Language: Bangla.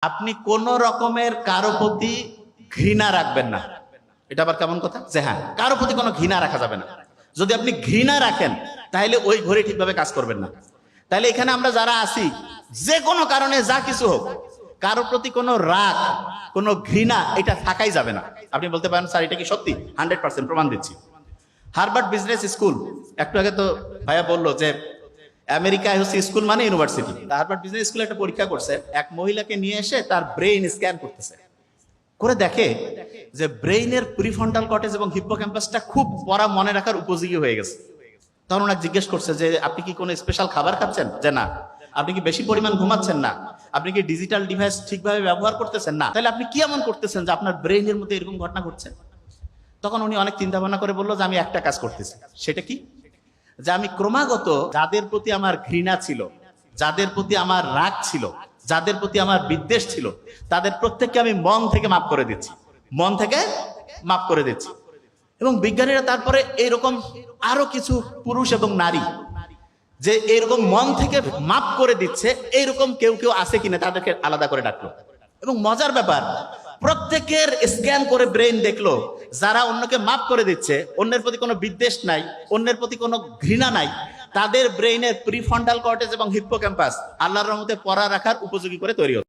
আপনি কোন রকমের কারো প্রতি ঘৃণা রাখবেন না। এটা আবার কেমন কথা যে হ্যাঁ কারো প্রতি কোনো ঘৃণা রাখা যাবে না। যদি আপনি ঘৃণা রাখেন তাহলে ওই ঘড়ি ঠিকভাবে কাজ করবেন না। তাহলে এখানে আমরা যারা আছি যে কোনো কারণে যা কিছু হোক কারো প্রতি কোনো রাগ কোনো ঘৃণা এটা থাকাই যাবে না। আপনি বলতে পারেন স্যার এটা কি সত্যি? 100% প্রমাণ দিচ্ছি। হার্ভার্ড বিজনেস স্কুল, একটু আগে তো ভাইয়া বললো যে আমেরিকায় হচ্ছে স্কুল মানে ইউনিভার্সিটি। হার্ভার্ড বিজনেস স্কুলে একটা পরীক্ষা করছে, এক মহিলাকে নিয়ে এসে তার ব্রেইন স্ক্যান করতেছে, করে দেখে যে ব্রেইনের প্রিফ্রন্টাল কর্টেক্স এবং হিপ্পোক্যাম্পাসটা খুব পড়া মনে রাখার উপযোগী হয়ে গেছে। তখন ওনাকে জিজ্ঞেস করছে যে আপনি কি কোনো স্পেশাল খাবার খাচ্ছেন? যে না। আপনি কি বেশি পরিমাণ ঘুমাচ্ছেন? না। আপনি কি ডিজিটাল ডিভাইস ঠিকভাবে ব্যবহার করতেছেন? না। তাহলে আপনি কি এমন করতেছেন যে আপনার ব্রেইনের মধ্যে এরকম ঘটনা ঘটছে? তখন উনি অনেক চিন্তা ভাবনা করে বললো যে আমি একটা কাজ করতেছি। সেটা কি? যে আমি ক্রমাগত যাদের প্রতি আমার ঘৃণা ছিল, যাদের প্রতি আমার রাগ ছিল, যাদের প্রতি আমার বিদ্বেষ ছিল, তাদের প্রত্যেককে আমি মন থেকে মাফ করে দিচ্ছি, মন থেকে মাফ করে দিচ্ছি। এবং বিজ্ঞানীরা তারপরে এইরকম আরো কিছু পুরুষ এবং নারী যে এরকম মন থেকে মাফ করে দিচ্ছে এইরকম কেউ কেউ আছে কিনা তাদেরকে আলাদা করে ডাকলো। এবং মজার ব্যাপার, প্রত্যেকের স্ক্যান করে ব্রেইন দেখলো যারা অন্যকে মাফ করে দিচ্ছে, অন্যের প্রতি কোনো বিদ্বেষ নাই, অন্যের প্রতি কোনো ঘৃণা নাই, তাদের ব্রেইনের প্রিফ্রন্টাল কর্টেক্স এবং হিপ্পোক্যাম্পাস আল্লাহর রহমতে পড়া রাখার উপযোগী করে তৈরি হচ্ছে।